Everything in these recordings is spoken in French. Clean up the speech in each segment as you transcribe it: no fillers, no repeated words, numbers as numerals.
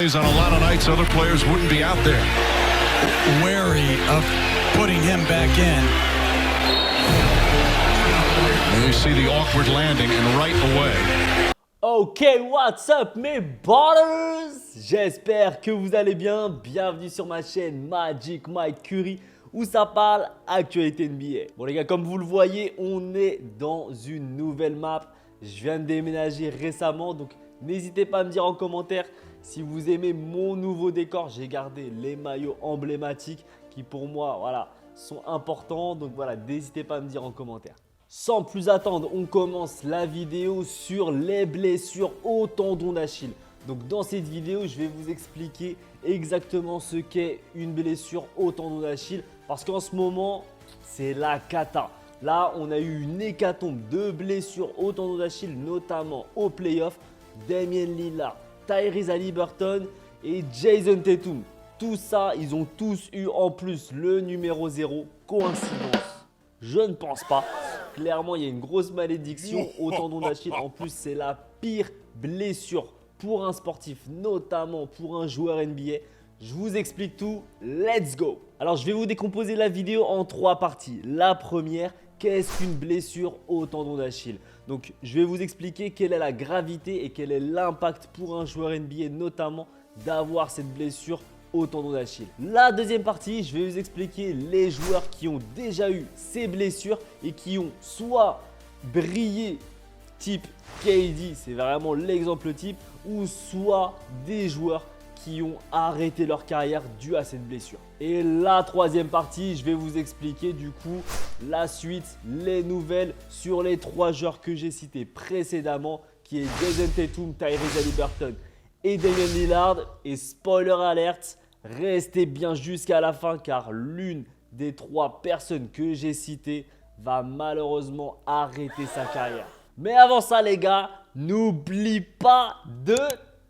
On a lot of nights other players wouldn't be out there. Wary of putting him back in. And you see the awkward landing and right away. Ok, what's up mes butters? J'espère que vous allez bien. Bienvenue sur ma chaîne Magic Mike Curry où ça parle actualité NBA. Bon les gars, comme vous le voyez, on est dans une nouvelle map. Je viens de déménager récemment, donc n'hésitez pas à me dire en commentaire si vous aimez mon nouveau décor. J'ai gardé les maillots emblématiques qui pour moi voilà, sont importants. Donc voilà, n'hésitez pas à me dire en commentaire. Sans plus attendre, on commence la vidéo sur les blessures au tendon d'Achille. Donc dans cette vidéo, je vais vous expliquer exactement ce qu'est une blessure au tendon d'Achille. Parce qu'en ce moment, c'est la cata. Là, on a eu une hécatombe de blessures au tendon d'Achille, notamment au playoff. Damian Lillard, Tyrese Haliburton et Jason Tatum. Tout ça, ils ont tous eu en plus le numéro 0. Coïncidence? Je ne pense pas. Clairement, il y a une grosse malédiction au tendon d'Achille. En plus, c'est la pire blessure pour un sportif, notamment pour un joueur NBA. Je vous explique tout. Let's go! Alors, je vais vous décomposer la vidéo en 3 parties. La première, qu'est-ce qu'une blessure au tendon d'Achille? Donc, je vais vous expliquer quelle est la gravité et quel est l'impact pour un joueur NBA, notamment d'avoir cette blessure au tendon d'Achille. La deuxième partie, je vais vous expliquer les joueurs qui ont déjà eu ces blessures et qui ont soit brillé type KD, c'est vraiment l'exemple type, ou soit des joueurs qui ont arrêté leur carrière dû à cette blessure. Et la troisième partie, je vais vous expliquer du coup la suite, les nouvelles sur les 3 joueurs que j'ai cités précédemment, qui est Jason Tatum, Tyrese Haliburton et Damian Lillard. Et spoiler alert, restez bien jusqu'à la fin car l'une des 3 personnes que j'ai citées va malheureusement arrêter sa carrière. Mais avant ça les gars, n'oublie pas de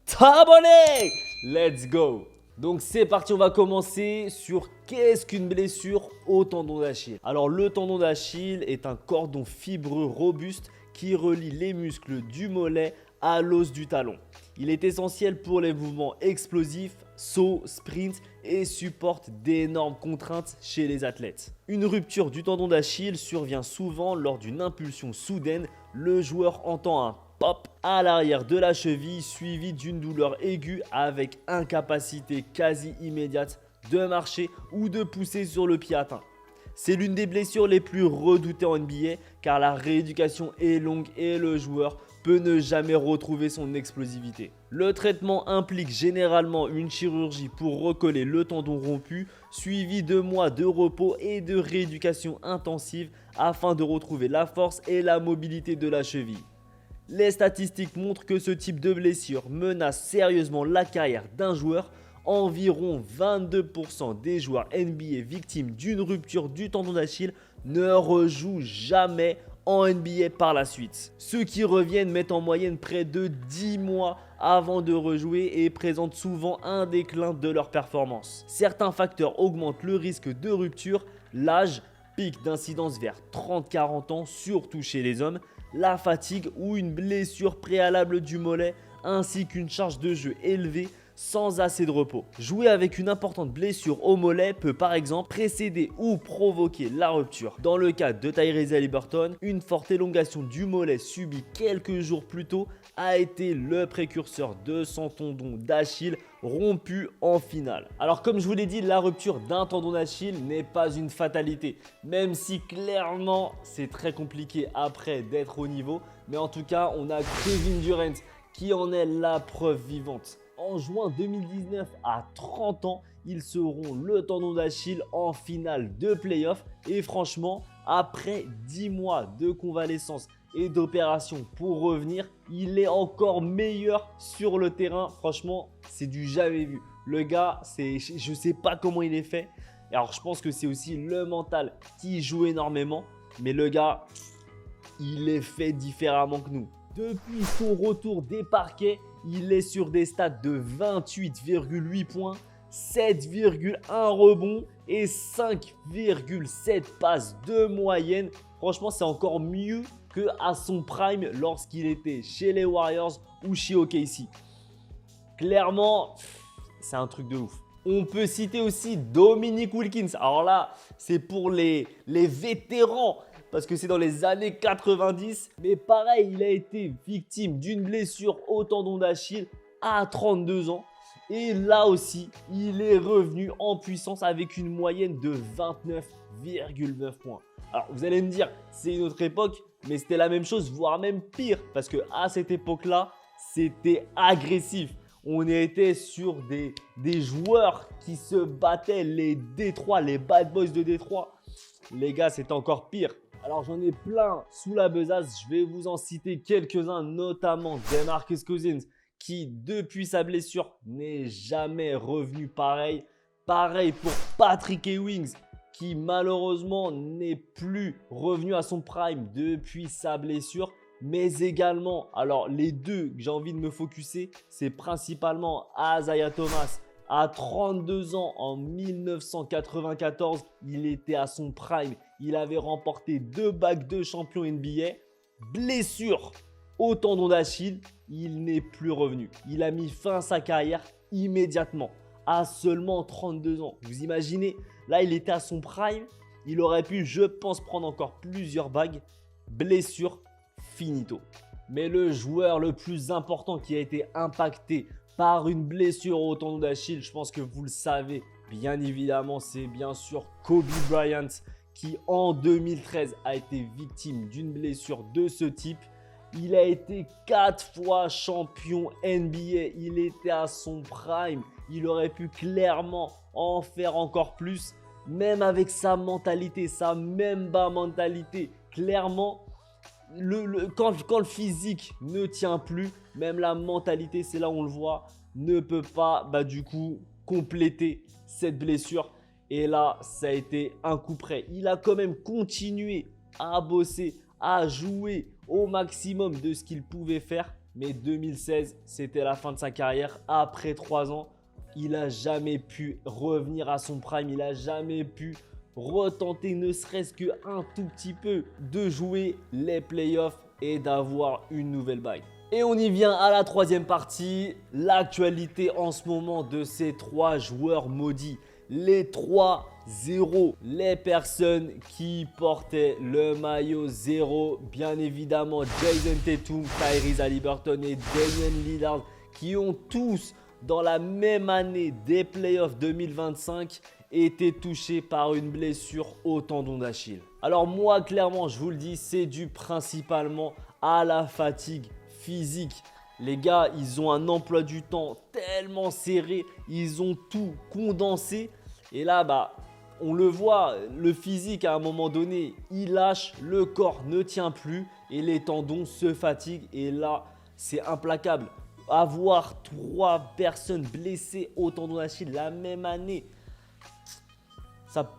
t'abonner. Let's go! Donc c'est parti, on va commencer sur qu'est-ce qu'une blessure au tendon d'Achille. Alors le tendon d'Achille est un cordon fibreux robuste qui relie les muscles du mollet à l'os du talon. Il est essentiel pour les mouvements explosifs, sauts, sprints et supporte d'énormes contraintes chez les athlètes. Une rupture du tendon d'Achille survient souvent lors d'une impulsion soudaine. Le joueur entend un pop à l'arrière de la cheville suivi d'une douleur aiguë avec incapacité quasi immédiate de marcher ou de pousser sur le pied atteint. C'est l'une des blessures les plus redoutées en NBA car la rééducation est longue et le joueur peut ne jamais retrouver son explosivité. Le traitement implique généralement une chirurgie pour recoller le tendon rompu, suivi de mois de repos et de rééducation intensive afin de retrouver la force et la mobilité de la cheville. Les statistiques montrent que ce type de blessure menace sérieusement la carrière d'un joueur. Environ 22% des joueurs NBA victimes d'une rupture du tendon d'Achille ne rejouent jamais en NBA par la suite. Ceux qui reviennent mettent en moyenne près de 10 mois avant de rejouer et présentent souvent un déclin de leur performance. Certains facteurs augmentent le risque de rupture, l'âge, pic d'incidence vers 30-40 ans, surtout chez les hommes, la fatigue ou une blessure préalable du mollet, ainsi qu'une charge de jeu élevée sans assez de repos. Jouer avec une importante blessure au mollet peut par exemple précéder ou provoquer la rupture. Dans le cas de Tyrese Haliburton, une forte élongation du mollet subie quelques jours plus tôt a été le précurseur de son tendon d'Achille rompu en finale. Alors comme je vous l'ai dit, la rupture d'un tendon d'Achille n'est pas une fatalité, même si clairement c'est très compliqué après d'être au niveau. Mais en tout cas, on a Kevin Durant qui en est la preuve vivante. En juin 2019, à 30 ans, ils seront le tendon d'Achille en finale de playoff. Et franchement, après 10 mois de convalescence et d'opération pour revenir, il est encore meilleur sur le terrain. Franchement, c'est du jamais vu. Le gars, je ne sais pas comment il est fait. Alors, je pense que c'est aussi le mental qui joue énormément. Mais le gars, il est fait différemment que nous. Depuis son retour des parquets, il est sur des stats de 28,8 points, 7,1 rebonds et 5,7 passes de moyenne. Franchement, c'est encore mieux qu'à son prime lorsqu'il était chez les Warriors ou chez OKC. Clairement, c'est un truc de ouf. On peut citer aussi Dominique Wilkins. Alors là, c'est pour les vétérans parce que c'est dans les années 90. Mais pareil, il a été victime d'une blessure au tendon d'Achille à 32 ans. Et là aussi, il est revenu en puissance avec une moyenne de 29,9 points. Alors, vous allez me dire, c'est une autre époque, mais c'était la même chose, voire même pire. Parce qu'à cette époque-là, c'était agressif. On était sur des joueurs qui se battaient, les Détroit, les Bad Boys de Détroit. Les gars, c'était encore pire. Alors, j'en ai plein sous la besace. Je vais vous en citer quelques-uns, notamment DeMarcus Cousins, qui, depuis sa blessure, n'est jamais revenu pareil. Pareil pour Patrick Ewings, qui malheureusement n'est plus revenu à son prime depuis sa blessure. Mais également, alors les deux que j'ai envie de me focuser, c'est principalement Isaiah Thomas. À 32 ans, en 1994, il était à son prime. Il avait remporté 2 bagues de champion NBA. Blessure au tendon d'Achille, il n'est plus revenu. Il a mis fin à sa carrière immédiatement, à seulement 32 ans. Vous imaginez, là il était à son prime, il aurait pu, je pense, prendre encore plusieurs bagues. Blessure, finito. Mais le joueur le plus important qui a été impacté par une blessure au tendon d'Achille, je pense que vous le savez, bien évidemment, c'est bien sûr Kobe Bryant qui en 2013 a été victime d'une blessure de ce type. Il a été 4 fois champion NBA, il était à son prime, il aurait pu clairement en faire encore plus, même avec sa mentalité, sa Mamba mentalité. Clairement, quand le physique ne tient plus, même la mentalité, c'est là où on le voit, ne peut pas du coup compléter cette blessure. Et là, ça a été un coup près. Il a quand même continué à bosser, à jouer au maximum de ce qu'il pouvait faire. Mais 2016, c'était la fin de sa carrière. Après 3 ans, il n'a jamais pu revenir à son prime. Il n'a jamais pu retenter ne serait-ce qu'un tout petit peu de jouer les playoffs et d'avoir une nouvelle bague. Et on y vient à la troisième partie, l'actualité en ce moment de ces 3 joueurs maudits. Les 3 0, les personnes qui portaient le maillot 0, bien évidemment Jason Tatum, Tyrese Haliburton et Damian Lillard qui ont tous dans la même année des playoffs 2025 été touchés par une blessure au tendon d'Achille. Alors moi clairement je vous le dis, c'est dû principalement à la fatigue physique. Les gars, ils ont un emploi du temps tellement serré, ils ont tout condensé. Et là, on le voit, le physique à un moment donné, il lâche, le corps ne tient plus et les tendons se fatiguent. Et là, c'est implacable. Avoir 3 personnes blessées au tendon d'Achille la même année,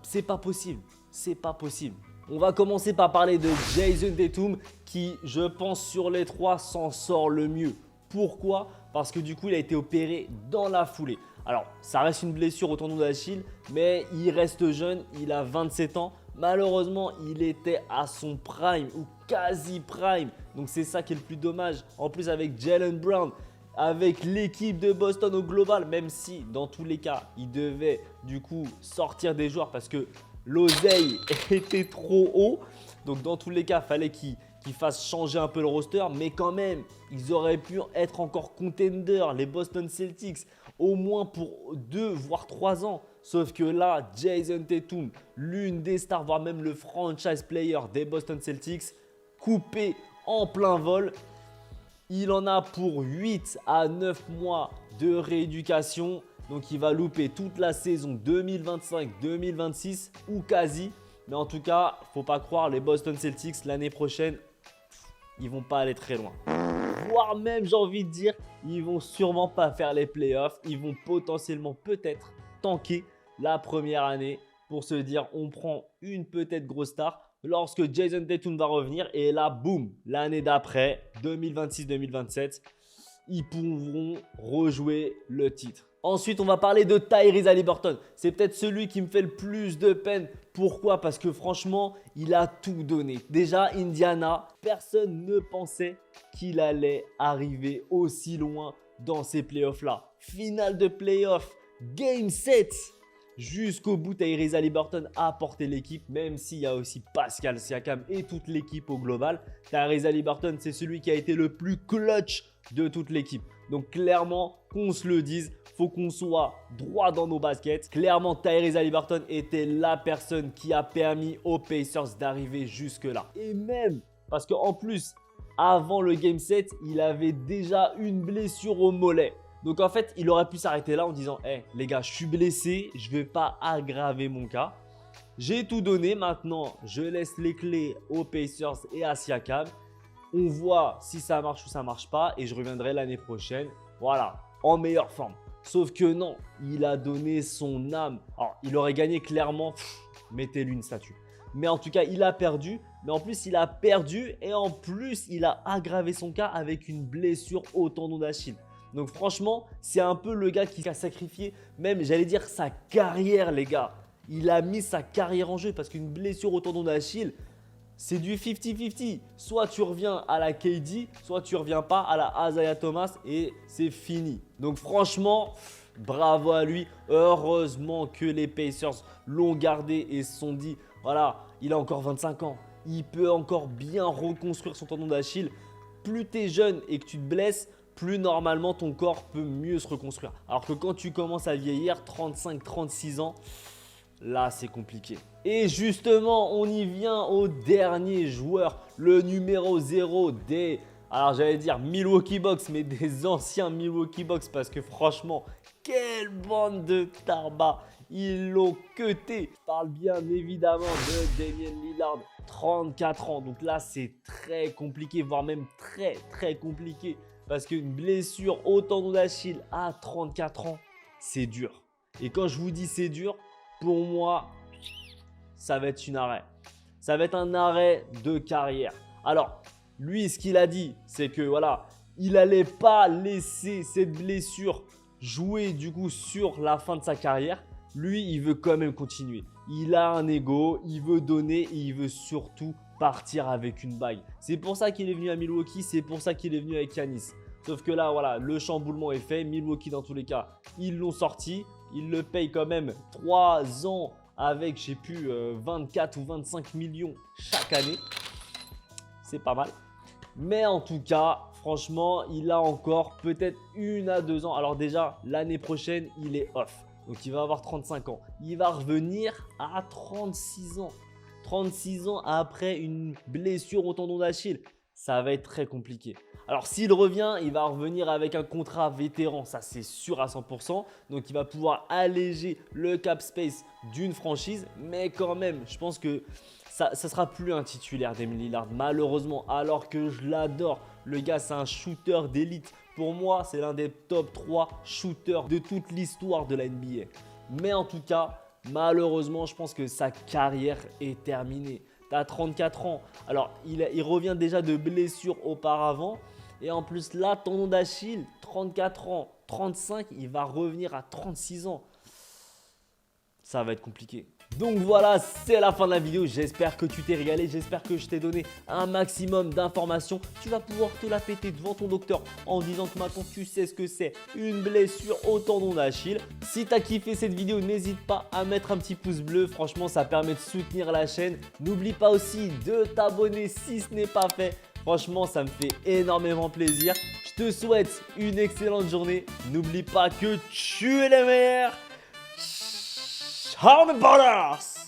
c'est pas possible. C'est pas possible. On va commencer par parler de Jason Tatum qui, je pense, sur les 3 s'en sort le mieux. Pourquoi ? Parce que du coup, il a été opéré dans la foulée. Alors, ça reste une blessure au tendon d'Achille, mais il reste jeune, il a 27 ans. Malheureusement, il était à son prime ou quasi prime. Donc, c'est ça qui est le plus dommage. En plus, avec Jaylen Brown, avec l'équipe de Boston au global, même si dans tous les cas, il devait du coup sortir des joueurs parce que l'oseille était trop haut. Donc, dans tous les cas, il fallait qu'il fasse changer un peu le roster. Mais quand même, ils auraient pu être encore contenders, les Boston Celtics, au moins pour 2 voire 3 ans. Sauf que là, Jason Tatum, l'une des stars, voire même le franchise player des Boston Celtics, coupé en plein vol. Il en a pour 8 à 9 mois de rééducation. Donc, il va louper toute la saison 2025-2026 ou quasi. Mais en tout cas, il ne faut pas croire, les Boston Celtics, l'année prochaine, ils ne vont pas aller très loin. Voire même, j'ai envie de dire, ils vont sûrement pas faire les playoffs. Ils vont potentiellement peut-être tanker la première année pour se dire on prend une peut-être grosse star lorsque Jason Tatum va revenir. Et là, boum, l'année d'après, 2026-2027, ils pourront rejouer le titre. Ensuite, on va parler de Tyrese Haliburton. C'est peut-être celui qui me fait le plus de peine. Pourquoi ? Parce que franchement, il a tout donné. Déjà, Indiana, personne ne pensait qu'il allait arriver aussi loin dans ces playoffs-là. finale de playoff, Game 7. Jusqu'au bout, Tyrese Haliburton a porté l'équipe, même s'il y a aussi Pascal Siakam et toute l'équipe au global. Tyrese Haliburton, c'est celui qui a été le plus clutch de toute l'équipe. Donc clairement, qu'on se le dise, faut qu'on soit droit dans nos baskets. Clairement, Tyrese Haliburton était la personne qui a permis aux Pacers d'arriver jusque-là. Et même, parce qu'en plus, avant le Game 7, il avait déjà une blessure au mollet. Donc en fait, il aurait pu s'arrêter là en disant « Hey les gars, je suis blessé, je ne vais pas aggraver mon cas. J'ai tout donné, maintenant je laisse les clés aux Pacers et à Siakam. On voit si ça marche ou ça marche pas et je reviendrai l'année prochaine. Voilà, en meilleure forme. » Sauf que non, il a donné son âme. Alors, il aurait gagné clairement, mettez-lui une statue. Mais en tout cas, il a perdu. Mais en plus, il a perdu et en plus, il a aggravé son cas avec une blessure au tendon d'Achille. Donc franchement, c'est un peu le gars qui a sacrifié, même j'allais dire sa carrière les gars. Il a mis sa carrière en jeu parce qu'une blessure au tendon d'Achille, c'est du 50-50. Soit tu reviens à la KD, soit tu reviens pas à la Isaiah Thomas et c'est fini. Donc franchement, bravo à lui. Heureusement que les Pacers l'ont gardé et se sont dit, voilà, il a encore 25 ans. Il peut encore bien reconstruire son tendon d'Achille. Plus tu es jeune et que tu te blesses, plus normalement ton corps peut mieux se reconstruire. Alors que quand tu commences à vieillir, 35-36 ans, là c'est compliqué. Et justement, on y vient au dernier joueur, le numéro 0 des, alors j'allais dire Milwaukee Bucks, mais des anciens Milwaukee Bucks, parce que franchement, quelle bande de tarbas, ils l'ont cuté. Je parle bien évidemment de Damian Lillard, 34 ans. Donc là, c'est très compliqué, voire même très compliqué. Parce qu'une blessure au tendon d'Achille à 34 ans, c'est dur. Et quand je vous dis c'est dur, pour moi, ça va être un arrêt. Ça va être un arrêt de carrière. Alors, lui, ce qu'il a dit, c'est que voilà, il n'allait pas laisser cette blessure jouer du coup sur la fin de sa carrière. Lui, il veut quand même continuer. Il a un ego, il veut donner et il veut surtout partir avec une bague. C'est pour ça qu'il est venu à Milwaukee, c'est pour ça qu'il est venu avec Giannis. Sauf que là, voilà, le chamboulement est fait. Milwaukee, dans tous les cas, ils l'ont sorti. Ils le payent quand même 3 ans avec, je sais plus, 24 ou 25 millions chaque année. C'est pas mal. Mais en tout cas, franchement, il a encore peut-être 1 à 2 ans. Alors déjà, l'année prochaine, il est off. Donc, il va avoir 35 ans. Il va revenir à 36 ans. 36 ans après une blessure au tendon d'Achille. Ça va être très compliqué. Alors, s'il revient, il va revenir avec un contrat vétéran. Ça, c'est sûr à 100%. Donc, il va pouvoir alléger le cap space d'une franchise. Mais quand même, je pense que ça ne sera plus un titulaire Damian Lillard. Malheureusement, alors que je l'adore. Le gars, c'est un shooter d'élite. Pour moi, c'est l'un des top 3 shooters de toute l'histoire de la NBA. Mais en tout cas, malheureusement, je pense que sa carrière est terminée. Tu as 34 ans. Alors, il revient déjà de blessures auparavant. Et en plus, là, tendon d'Achille, 34 ans, 35, il va revenir à 36 ans. Ça va être compliqué. Donc voilà, c'est la fin de la vidéo. J'espère que tu t'es régalé. J'espère que je t'ai donné un maximum d'informations. Tu vas pouvoir te la péter devant ton docteur en disant que maintenant tu sais ce que c'est une blessure au tendon d'Achille. Si tu as kiffé cette vidéo, n'hésite pas à mettre un petit pouce bleu. Franchement, ça permet de soutenir la chaîne. N'oublie pas aussi de t'abonner si ce n'est pas fait. Franchement, ça me fait énormément plaisir. Je te souhaite une excellente journée. N'oublie pas que tu es le meilleur. Ciao mes brothers!